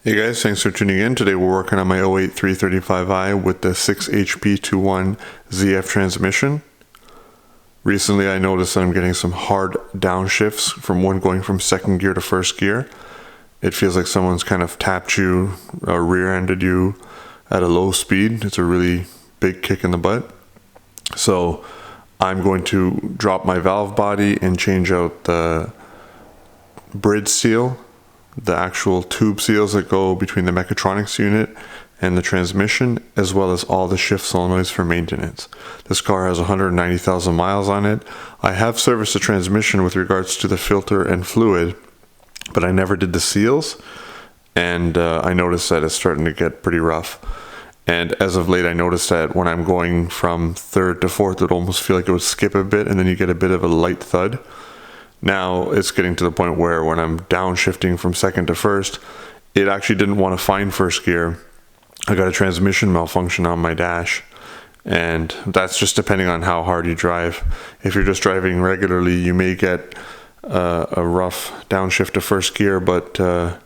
Hey guys, thanks for tuning in. Today we're working on my 08 335i with the 6 HP 2.1 ZF transmission. Recently I noticed that I'm getting some hard downshifts from going from second gear to first gear. It feels like someone's kind of tapped you or rear-ended you at a low speed. It's a really big kick in the butt. So I'm going to drop my valve body and change out the bridge seal, the actual tube seals that go between the mechatronics unit and the transmission, as well as all the shift solenoids for maintenance. This car has 190,000 miles on it. I have serviced the transmission with regards to the filter and fluid, but I never did the seals, and I noticed that it's starting to get pretty rough. And as of late I noticed that when I'm going from third to fourth, it would almost feel like it would skip a bit and then you get a bit of a light thud. Now it's getting to the point where when I'm downshifting from second to first, it actually didn't want to find first gear. I got a transmission malfunction on my dash, and that's just depending on how hard you drive. If you're just driving regularly, you may get a rough downshift to first gear, but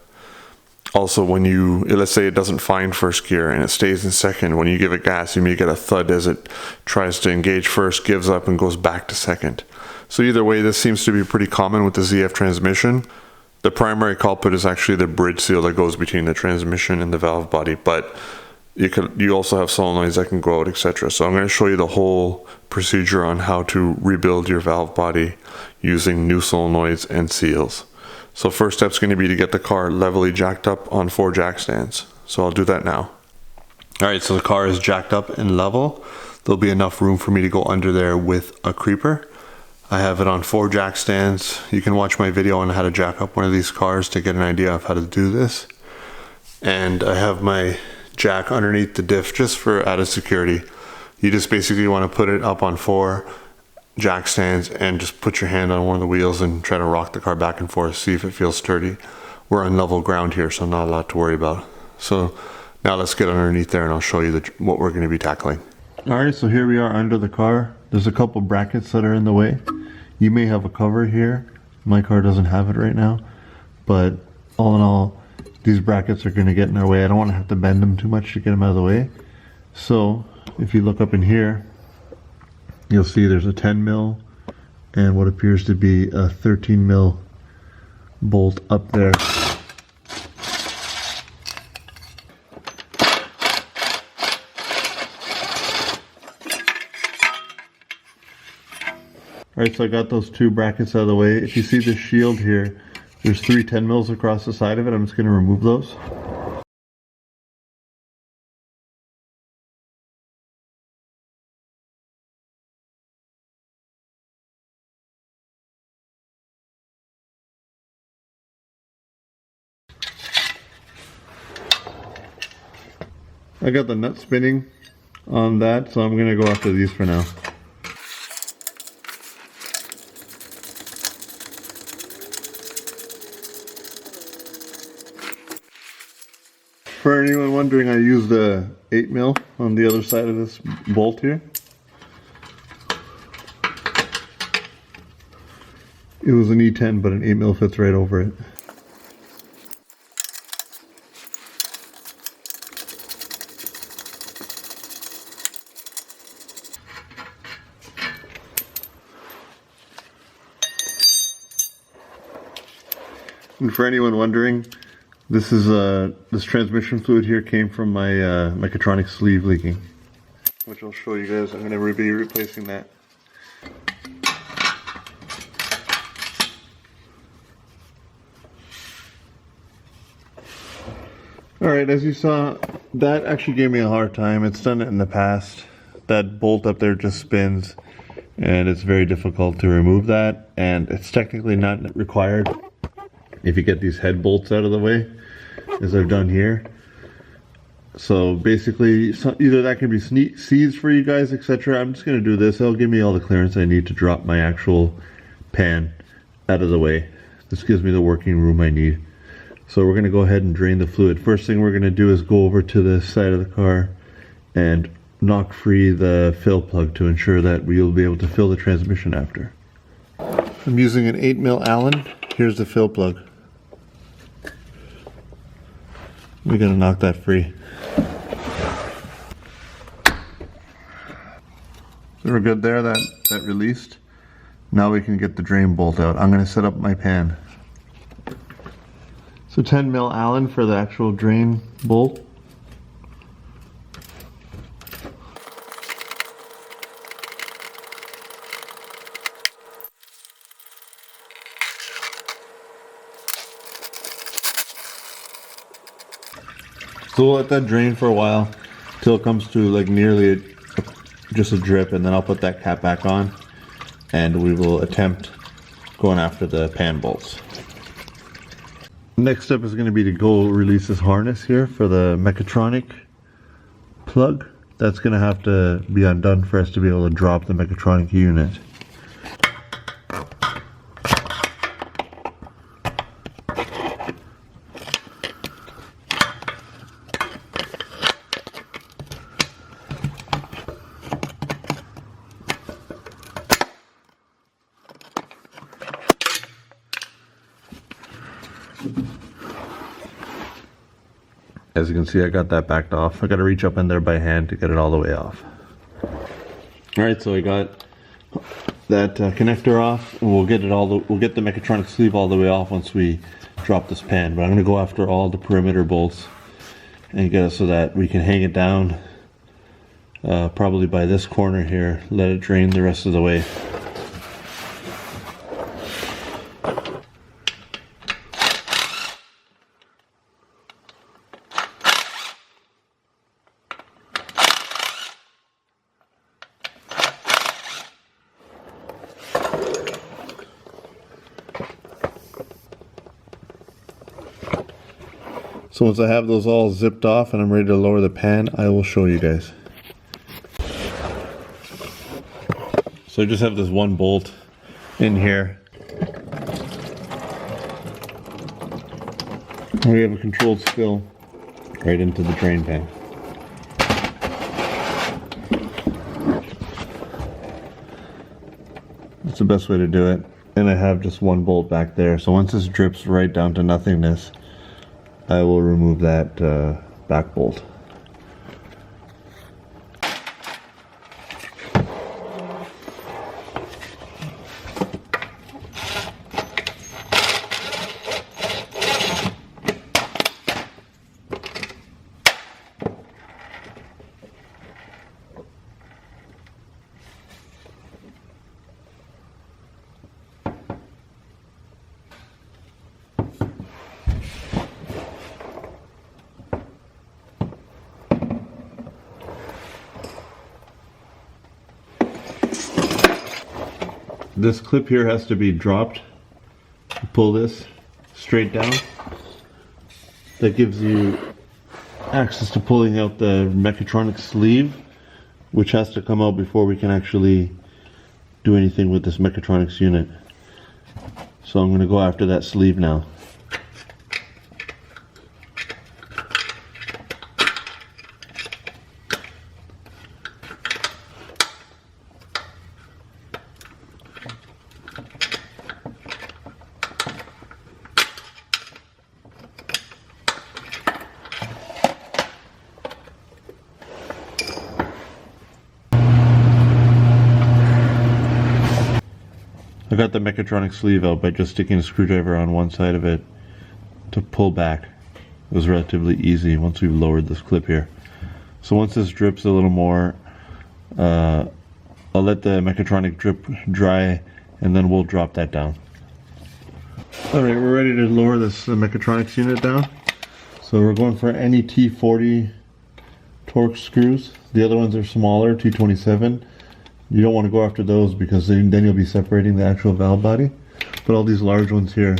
also when let's say it doesn't find first gear and it stays in second, when you give it gas, you may get a thud as it tries to engage first, gives up, and goes back to second. So either way, this seems to be pretty common with the ZF transmission. The primary culprit is actually the bridge seal that goes between the transmission and the valve body, but you also have solenoids that can go out, etc. So I'm going to show you the whole procedure on how to rebuild your valve body using new solenoids and seals. So first step is going to be to get the car levelly jacked up on 4 jack stands. So I'll do that now. Alright, so the car is jacked up and level. There'll be enough room for me to go under there with a creeper. I have it on 4 jack stands. You can watch my video on how to jack up one of these cars to get an idea of how to do this. And I have my jack underneath the diff just for added security. You just basically want to put it up on 4 jack stands and just put your hand on one of the wheels and try to rock the car back and forth, see if it feels sturdy. We're on level ground here, so not a lot to worry about. So now let's get underneath there and I'll show you what we're going to be tackling. Alright, so here we are under the car. There's a couple brackets that are in the way. You may have a cover here. My car doesn't have it right now, but all in all, these brackets are going to get in our way. I don't want to have to bend them too much to get them out of the way. So if you look up in here, you'll see there's a 10 mil and what appears to be a 13 mil bolt up there. Alright, so I got those 2 brackets out of the way. If you see this shield here, there's 3 10 mils across the side of it. I'm just going to remove those. I got the nut spinning on that, so I'm going to go after these for now. For anyone wondering, I used a 8 mil on the other side of this bolt here. It was an E10, but an 8 mil fits right over it. And for anyone wondering, this transmission fluid here came from my Mechatronic Sleeve leaking, which I'll show you guys. I'm going to be replacing that. Alright, as you saw, that actually gave me a hard time. It's done it in the past. That bolt up there just spins, and it's very difficult to remove that, and it's technically not required if you get these head bolts out of the way, as I've done here. So basically, either that can be seeds for you guys, etc. I'm just going to do this. It'll give me all the clearance I need to drop my actual pan out of the way. This gives me the working room I need. So we're going to go ahead and drain the fluid. First thing we're going to do is go over to the side of the car and knock free the fill plug to ensure that we'll be able to fill the transmission after. I'm using an 8mm Allen. Here's the fill plug. We gotta knock that free. So we're good there, that released. Now we can get the drain bolt out. I'm gonna set up my pan. So 10mm Allen for the actual drain bolt. So we'll let that drain for a while till it comes to like nearly just a drip, and then I'll put that cap back on and we will attempt going after the pan bolts. Next step is going to be to go release this harness here for the Mechatronic plug. That's going to have to be undone for us to be able to drop the Mechatronic unit. As you can see, I got that backed off. I got to reach up in there by hand to get it all the way off. Alright, so I got that connector off, and we'll get the Mechatronic sleeve all the way off once we drop this pan. But I'm going to go after all the perimeter bolts and get it so that we can hang it down probably by this corner here, let it drain the rest of the way. So once I have those all zipped off and I'm ready to lower the pan, I will show you guys. So I just have this one bolt in here. We have a controlled spill right into the drain pan. That's the best way to do it. And I have just one bolt back there. So once this drips right down to nothingness, I will remove that back bolt. This clip here has to be dropped. Pull this straight down. That gives you access to pulling out the Mechatronic sleeve, which has to come out before we can actually do anything with this Mechatronics unit. So I'm going to go after that sleeve now. I got the Mechatronic sleeve out by just sticking a screwdriver on one side of it to pull back. It was relatively easy once we lowered this clip here. So once this drips a little more, I'll let the Mechatronic drip dry and then we'll drop that down. Alright, we're ready to lower this Mechatronics unit down. So we're going for any T40 Torx screws. The other ones are smaller, T27. You don't want to go after those because then you'll be separating the actual valve body. But all these large ones here.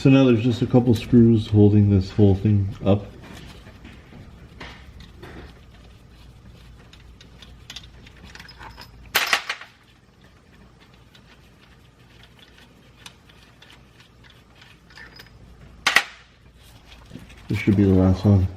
So now there's just a couple screws holding this whole thing up. This should be the last one.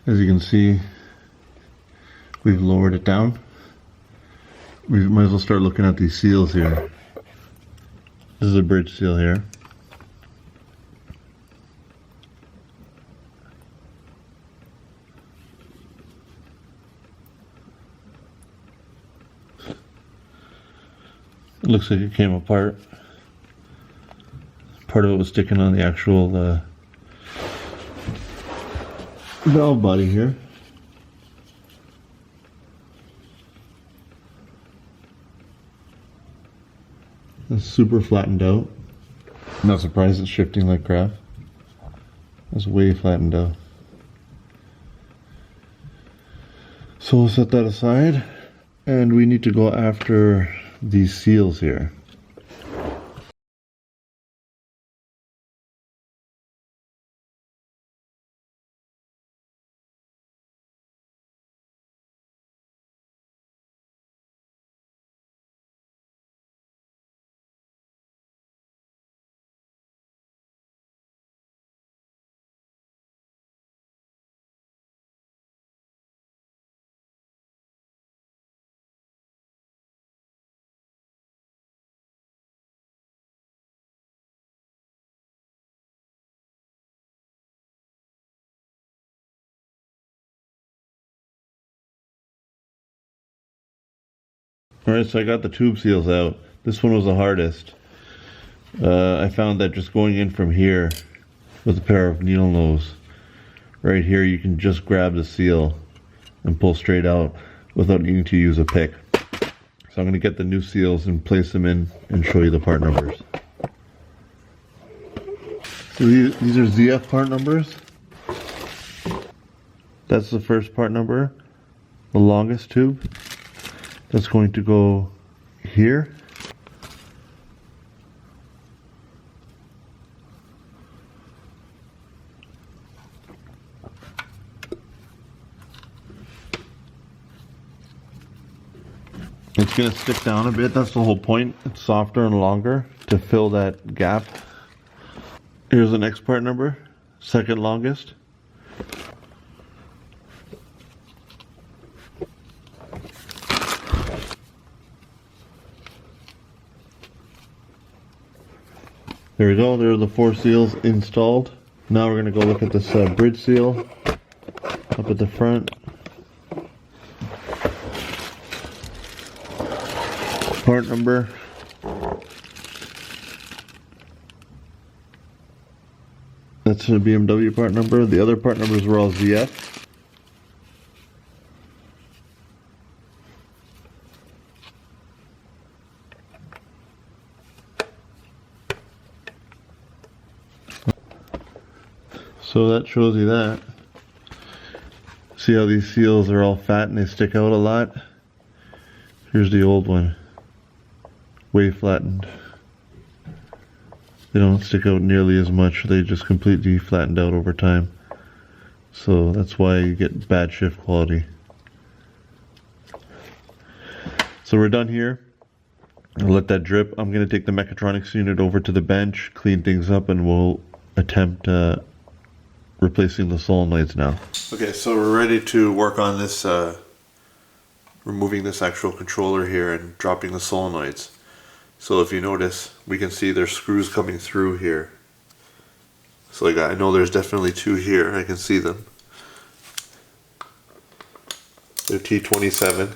As you can see, we've lowered it down. We might as well start looking at these seals here. This is a bridge seal here. It looks like it came apart. Part of it was sticking on the actual valve body here. It's super flattened out. I'm not surprised it's shifting like crap. It's way flattened out. So we'll set that aside, and we need to go after these seals here. Alright, so I got the tube seals out. This one was the hardest. I found that just going in from here with a pair of needle nose, right here you can just grab the seal and pull straight out without needing to use a pick. So I'm going to get the new seals and place them in and show you the part numbers. So these are ZF part numbers. That's the first part number, the longest tube. That's going to go here. It's going to stick down a bit. That's the whole point. It's softer and longer to fill that gap. Here's the next part number, second longest. There we go, there are the 4 seals installed. Now we're going to go look at this bridge seal up at the front. Part number. That's a BMW part number. The other part numbers were all ZF. So that shows you that. See how these seals are all fat and they stick out a lot? Here's the old one. Way flattened. They don't stick out nearly as much. They just completely flattened out over time. So that's why you get bad shift quality. So we're done here. I'll let that drip. I'm going to take the mechatronics unit over to the bench, clean things up, and we'll attempt replacing the solenoids now. Okay, so we're ready to work on this, removing this actual controller here and dropping the solenoids. So if you notice, we can see there's screws coming through here. So like I know there's definitely 2 here, I can see them. They're T27.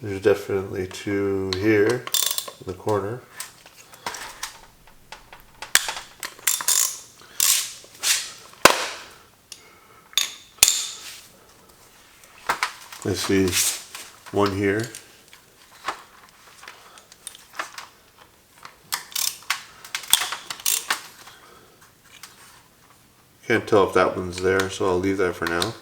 There's definitely 2 here in the corner. I see one here. Can't tell if that one's there, so I'll leave that for now.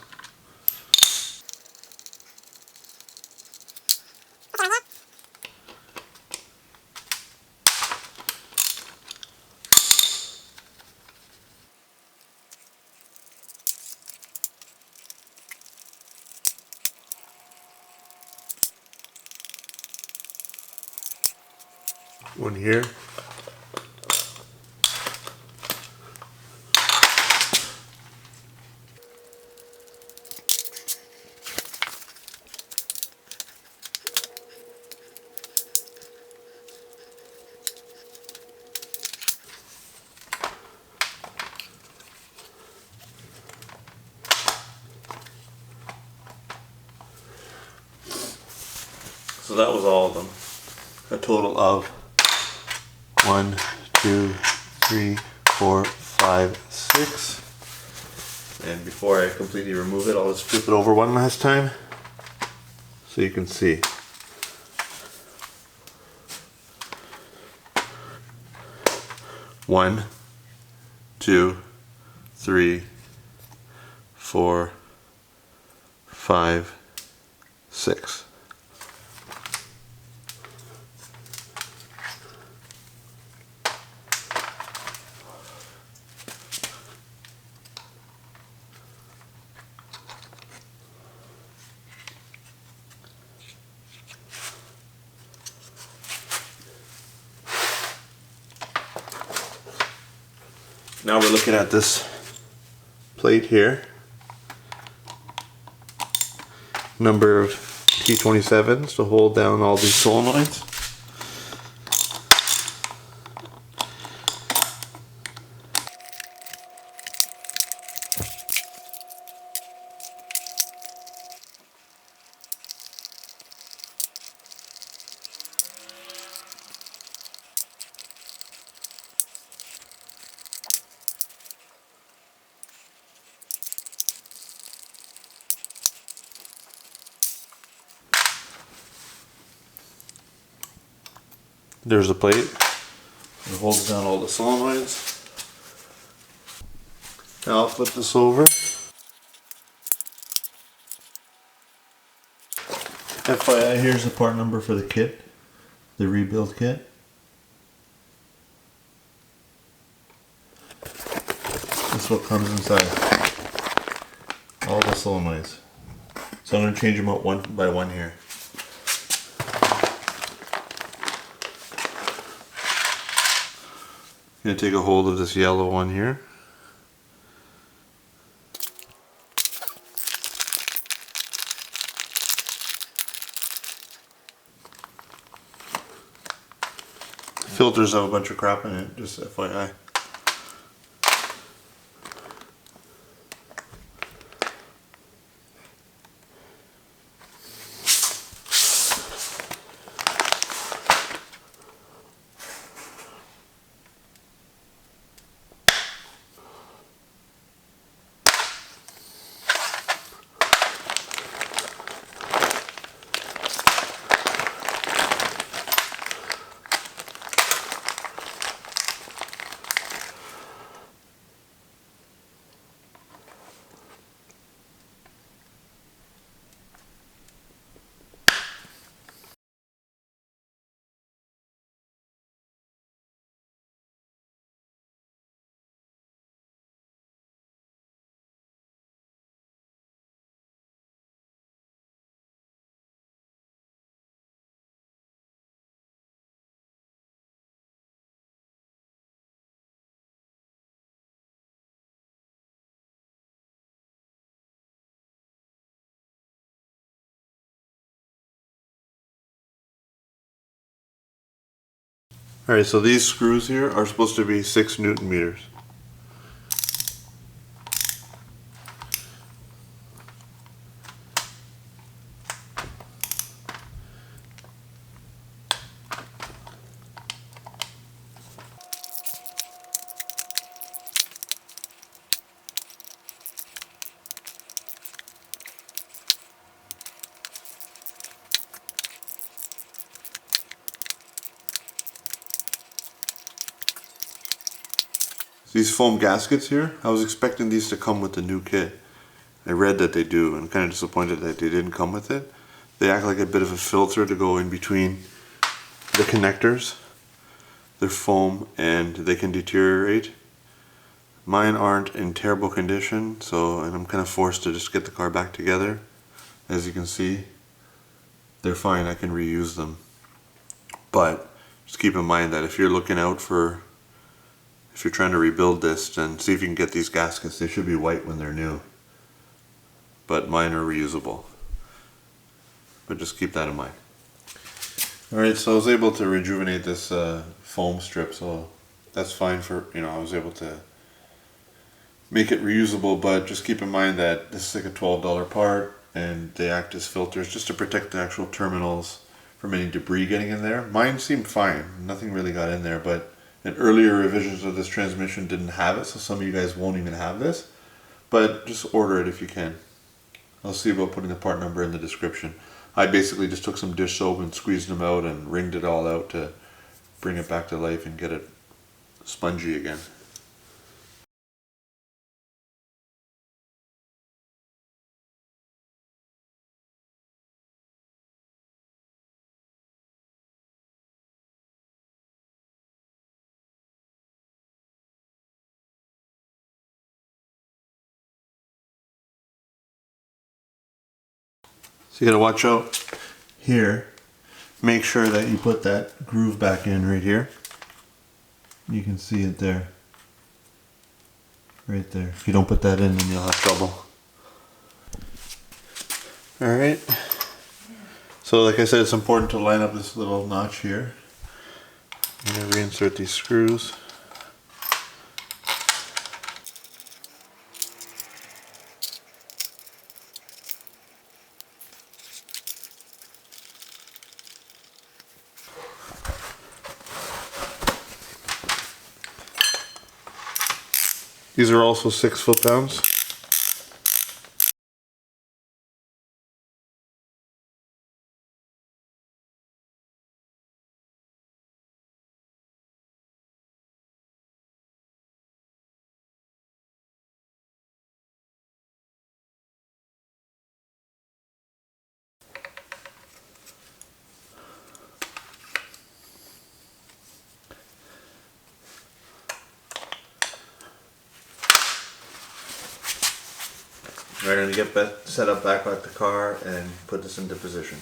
One here. So that was all of them. A total of 1, 2, 3, 4, 5, 6. And before I completely remove it, I'll just flip it over one last time so you can see. One, 2, 3, 4, 5, 6. Now we're looking at this plate here. Number of T27s to hold down all these solenoids. There's the plate. It holds down all the solenoids. Now I'll flip this over. FYI, here's the part number for the kit, the rebuild kit. This is what comes inside. All the solenoids. So I'm going to change them out one by one here. I'm going to take a hold of this yellow one here. Filters have a bunch of crap in it, just FYI. Alright, so these screws here are supposed to be 6 Newton meters. These foam gaskets here, I was expecting these to come with the new kit. I read that they do, and kind of disappointed that they didn't come with it. They act like a bit of a filter to go in between the connectors. They're foam and they can deteriorate. Mine aren't in terrible condition, and I'm kind of forced to just get the car back together. As you can see, they're fine, I can reuse them. But just keep in mind that if you're looking out for, if you're trying to rebuild this, then see if you can get these gaskets. They should be white when they're new, but mine are reusable. But just keep that in mind. Alright, so I was able to rejuvenate this foam strip, so that's fine for, I was able to make it reusable, but just keep in mind that this is like a $12 part, and they act as filters just to protect the actual terminals from any debris getting in there. Mine seemed fine, nothing really got in there, but in earlier revisions of this transmission didn't have it, so some of you guys won't even have this, but just order it if you can. I'll see about putting the part number in the description. I basically just took some dish soap and squeezed them out and wringed it all out to bring it back to life and get it spongy again. So you gotta watch out here. Make sure that you put that groove back in right here. You can see it there. Right there. If you don't put that in, then you'll have trouble. Alright. So like I said, it's important to line up this little notch here. I'm gonna reinsert these screws. These are also 6 foot-pounds. We're going to get set up back the car and put this into position.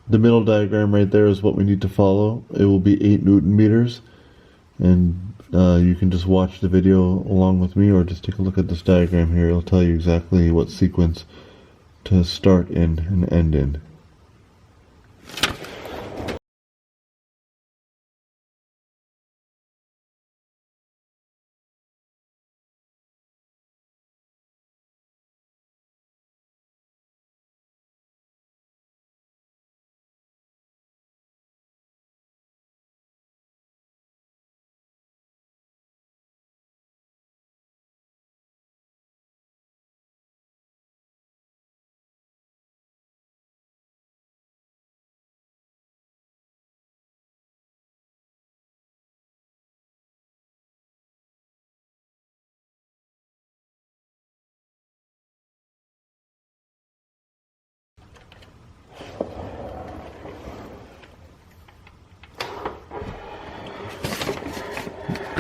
The middle diagram right there is what we need to follow. It will be 8 Newton meters, and you can just watch the video along with me, or just take a look at this diagram here. It'll tell you exactly what sequence to start in and end in.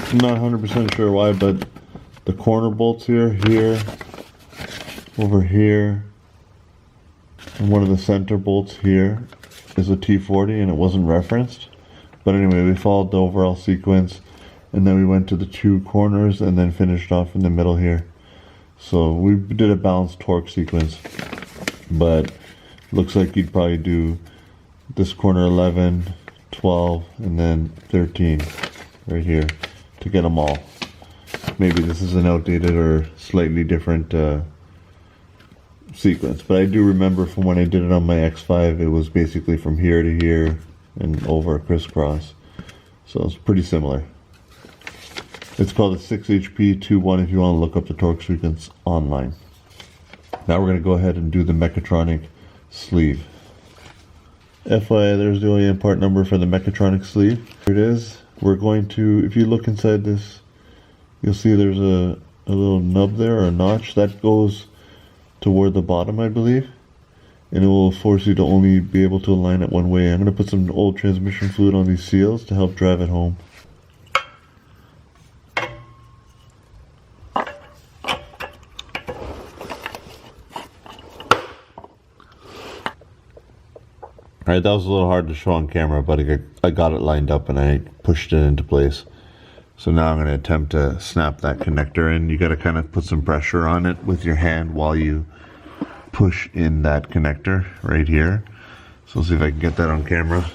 I'm not 100% sure why, but the corner bolts here, over here, and one of the center bolts here is a T40, and it wasn't referenced. But anyway, we followed the overall sequence, and then we went to the 2 corners and then finished off in the middle here. So we did a balanced torque sequence, but looks like you'd probably do this corner 11, 12, and then 13 right here to get them all. Maybe this is an outdated or slightly different sequence, but I do remember from when I did it on my X5, it was basically from here to here and over crisscross. So it's pretty similar. It's called a 6HP21 if you want to look up the torque sequence online. Now we're going to go ahead and do the Mechatronic Sleeve. FYI, there's the OEM part number for the Mechatronic Sleeve. Here it is. We're going to, if you look inside this, you'll see there's a little nub there, or a notch, that goes toward the bottom, I believe. And it will force you to only be able to align it one way. I'm going to put some old transmission fluid on these seals to help drive it home. Alright, that was a little hard to show on camera, but I got it lined up and I pushed it into place. So now I'm going to attempt to snap that connector in. You got to kind of put some pressure on it with your hand while you push in that connector right here. So let's see if I can get that on camera.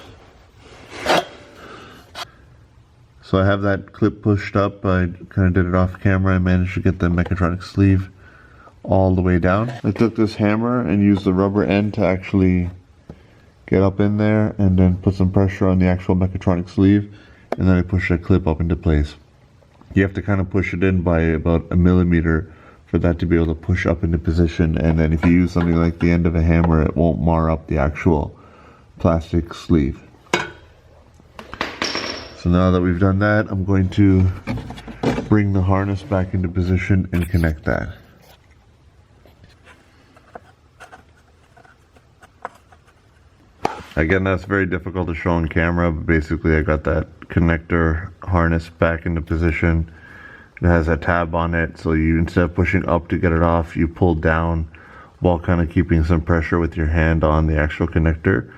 So I have that clip pushed up. I kind of did it off camera. I managed to get the Mechatronic Sleeve all the way down. I took this hammer and used the rubber end to actually get up in there and then put some pressure on the actual Mechatronic Sleeve, and then I push that clip up into place. You have to kind of push it in by about 1 millimeter for that to be able to push up into position, and then if you use something like the end of a hammer, it won't mar up the actual plastic sleeve. So now that we've done that, I'm going to bring the harness back into position and connect that. Again, that's very difficult to show on camera, but basically I got that connector harness back into position. It has a tab on it, so you, instead of pushing up to get it off, you pull down while kind of keeping some pressure with your hand on the actual connector,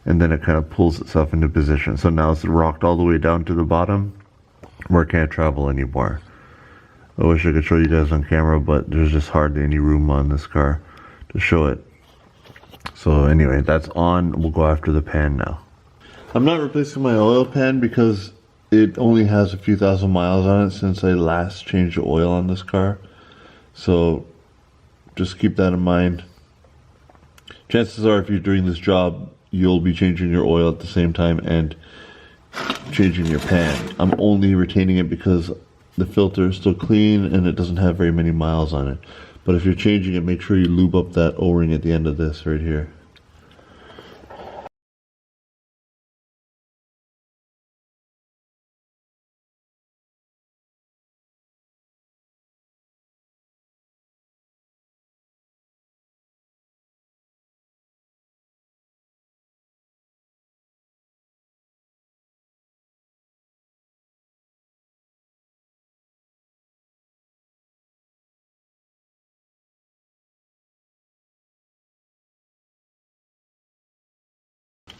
and then it kind of pulls itself into position. So now it's rocked all the way down to the bottom where it can't travel anymore. I wish I could show you guys on camera, but there's just hardly any room on this car to show it. So anyway, that's on. We'll go after the pan now. I'm not replacing my oil pan because it only has a few thousand miles on it since I last changed the oil on this car. So just keep that in mind. Chances are if you're doing this job, you'll be changing your oil at the same time and changing your pan. I'm only retaining it because the filter is still clean and it doesn't have very many miles on it. But if you're changing it, make sure you lube up that O-ring at the end of this right here.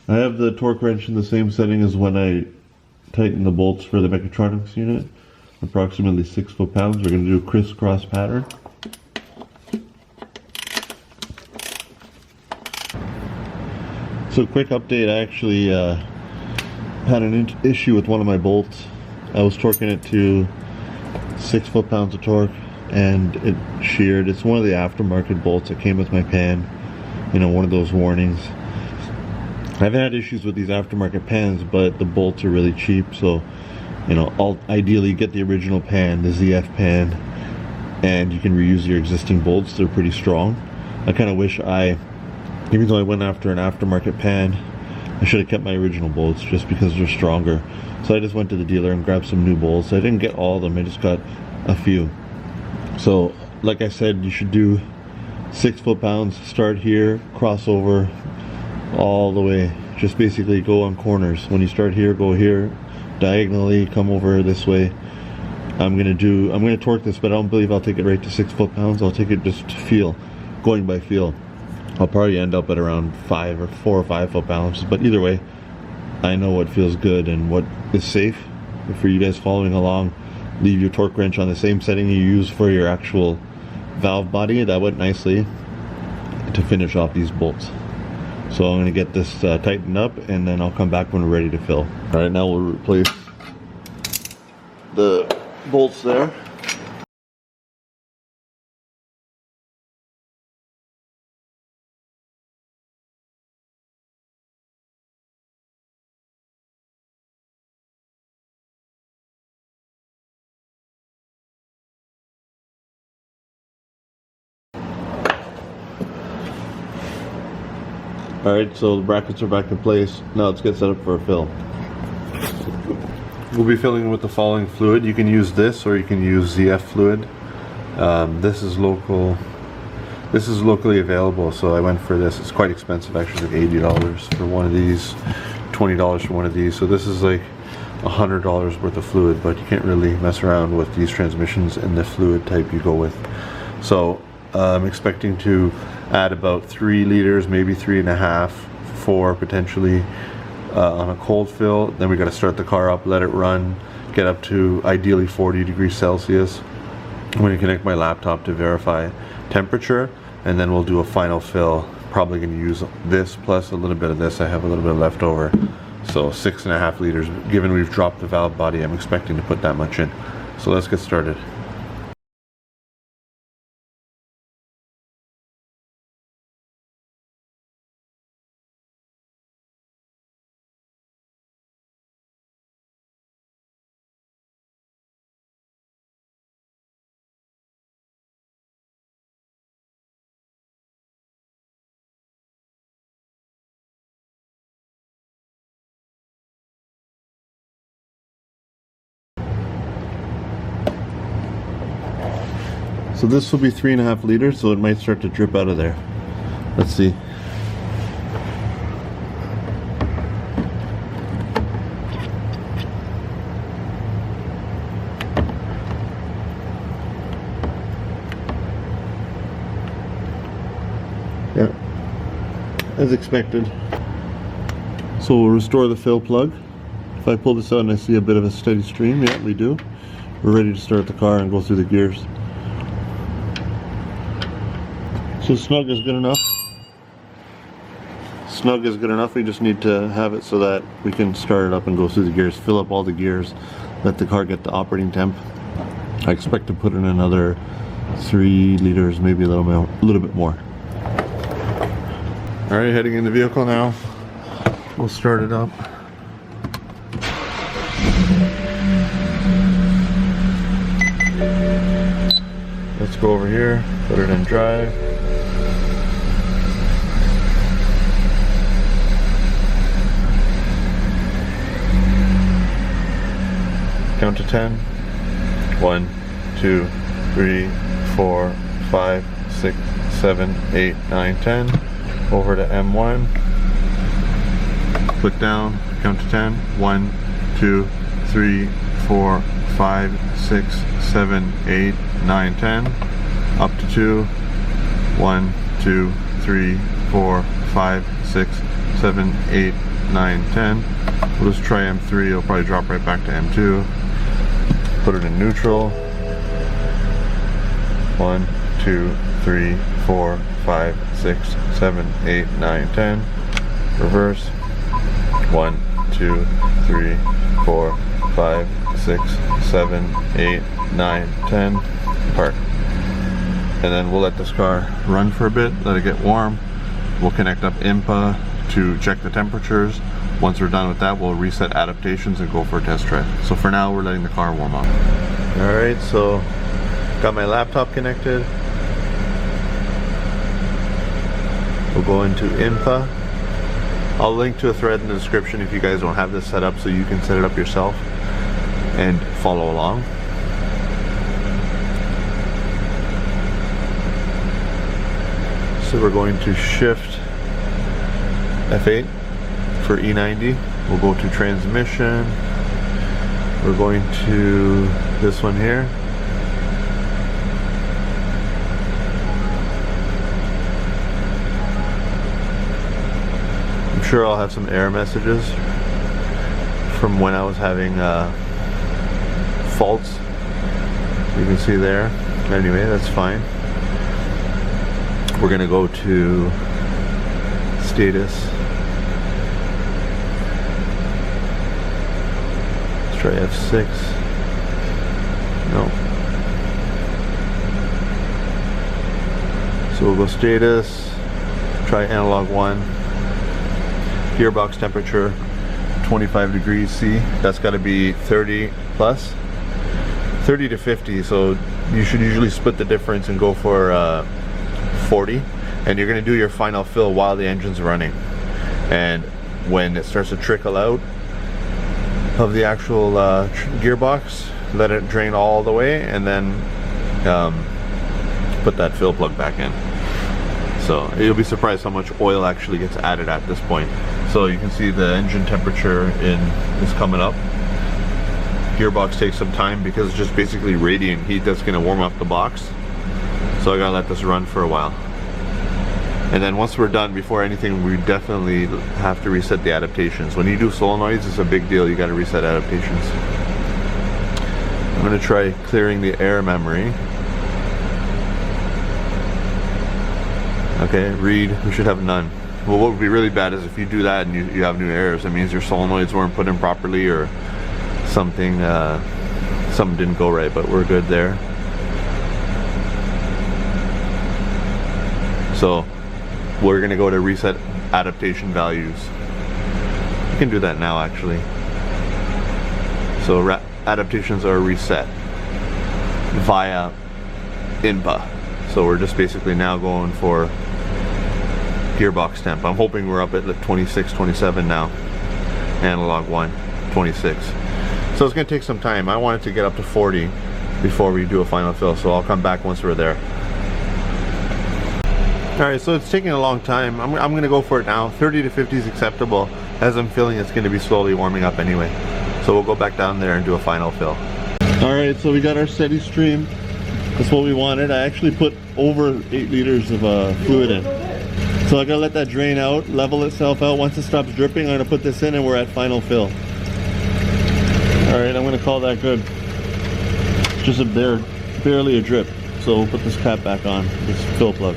I have the torque wrench in the same setting as when I tighten the bolts for the Mechatronics unit, approximately 6 foot-pounds. We're going to do a crisscross pattern. So quick update, I actually had an issue with one of my bolts. I was torquing it to 6 foot-pounds of torque and it sheared. It's one of the aftermarket bolts that came with my pan, you know, one of those warnings. I've had issues with these aftermarket pans, but the bolts are really cheap, so you know, I'll ideally get the original pan, the ZF pan, and you can reuse your existing bolts. They're pretty strong. I kind of wish even though I went after an aftermarket pan, I should have kept my original bolts just because they're stronger. So I just went to the dealer and grabbed some new bolts. I didn't get all of them, I just got a few. So like I said, you should do 6 foot-pounds, start here, cross over all the way, just basically go on corners. When you start here, go here, diagonally, come over this way. I'm gonna torque this, but I don't believe I'll take it right to 6 foot-pounds. I'll take it just to feel, going by feel. I'll probably end up at around 4 or 5 foot-pounds, but either way, I know what feels good and what is safe. For you guys following along, leave your torque wrench on the same setting you use for your actual valve body. That went nicely to finish off these bolts. So I'm going to get this tightened up, and then I'll come back when we're ready to fill. All right, now we'll replace the bolts there. Alright, so the brackets are back in place. Now let's get set up for a fill. We'll be filling with the following fluid. You can use this or you can use ZF fluid. This is local. This is locally available, so I went for this. It's quite expensive, actually, like $80 for one of these, $20 for one of these. So this is like $100 worth of fluid, but you can't really mess around with these transmissions and the fluid type you go with. So I'm expecting to add about 3 liters, maybe 3.5, 4 potentially on a cold fill. Then we got to start the car up, let it run, get up to ideally 40 degrees Celsius. I'm going to connect my laptop to verify temperature, and then we'll do a final fill. Probably going to use this plus a little bit of this. I have a little bit left over, so 6.5 liters. Given we've dropped the valve body, I'm expecting to put that much in. So let's get started. So this will be 3.5 liters, so it might start to drip out of there. Let's see. Yeah, as expected. So we'll restore the fill plug. If I pull this out and I see a bit of a steady stream, yeah, we do. We're ready to start the car and go through the gears. So snug is good enough. Snug is good enough. We just need to have it so that we can start it up and go through the gears, fill up all the gears, let the car get the operating temp. I expect to put in another 3 liters, maybe a little bit more. All right, heading in the vehicle now. We'll start it up. Let's go over here, put it in drive. Count to 10. 1, 2, 3, 4, 5, 6, 7, 8, 9, 10. Over to M1. Click down, count to 10. 1, 2, 3, 4, 5, 6, 7, 8, 9, 10. Up to 2. 1, 2, 3, 4, 5, 6, 7, 8, 9, 10. We'll just try M3. It'll probably drop right back to M2. Put it in neutral. 1, 2, 3, 4, 5, 6, 7, 8, 9, 10. Reverse. 1, 2, 3, 4, 5, 6, 7, 8, 9, 10. Park. And then we'll let this car run for a bit, let it get warm. We'll connect up IMPA to check the temperatures. Once we're done with that, we'll reset adaptations and go for a test drive. So for now, we're letting the car warm up. Alright, so got my laptop connected. We'll go into IMPA. I'll link to a thread in the description if you guys don't have this set up, so you can set it up yourself and follow along. So we're going to shift F8 for E90. We'll go to transmission. We're going to this one here. I'm sure I'll have some error messages from when I was having faults. You can see there. Anyway, that's fine. We're gonna go to status. Let's try F6. No. So we'll go status, try analog 1, gearbox temperature 25 degrees C. That's got to be 30 plus, 30 to 50. So you should usually split the difference and go for 40. And you're going to do your final fill while the engine's running. And when it starts to trickle out of the actual gearbox, let it drain all the way, and then put that fill plug back in. So you'll be surprised how much oil actually gets added at this point. So you can see the engine temperature is coming up. Gearbox takes some time because it's just basically radiant heat that's going to warm up the box. So I gotta let this run for a while. And then once we're done, before anything, we definitely have to reset the adaptations. When you do solenoids, it's a big deal. You got to reset adaptations. I'm going to try clearing the air memory. Okay, read, we should have none. Well, what would be really bad is if you do that and you have new errors. That means your solenoids weren't put in properly, or something didn't go right, but we're good there. So we're going to go to reset adaptation values. You can do that now, actually. So adaptations are reset via INPA. So we're just basically now going for gearbox temp. I'm hoping we're up at 26, 27 now. Analog 1, 26. So it's going to take some time. I want it to get up to 40 before we do a final fill. So I'll come back once we're there. Alright, so it's taking a long time. I'm going to go for it now. 30 to 50 is acceptable. As I'm filling, it's going to be slowly warming up anyway. So we'll go back down there and do a final fill. Alright, so we got our steady stream. That's what we wanted. I actually put over 8 liters of fluid in. So I gotta let that drain out, level itself out. Once it stops dripping, I'm gonna put this in and we're at final fill. Alright, I'm gonna call that good. Just barely a drip. So we'll put this cap back on, this fill plug.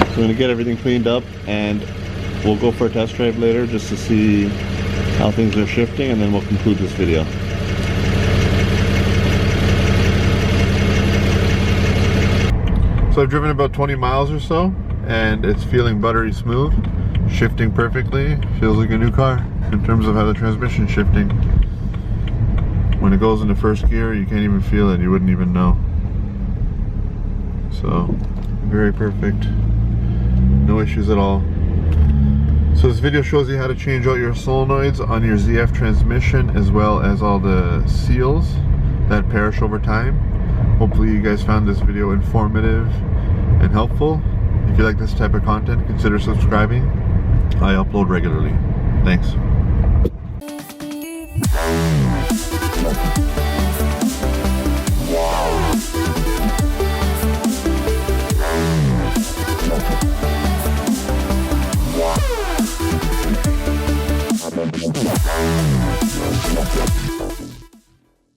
I'm going to get everything cleaned up and we'll go for a test drive later just to see how things are shifting, and then we'll conclude this video. So I've driven about 20 miles or so and it's feeling buttery smooth, shifting perfectly, feels like a new car in terms of how the transmission's shifting. When it goes into first gear, you can't even feel it, you wouldn't even know. So very perfect. No issues at all. So this video shows you how to change out your solenoids on your ZF transmission, as well as all the seals that perish over time. Hopefully you guys found this video informative and helpful. If you like this type of content, consider subscribing. I upload regularly. Thanks. Wow.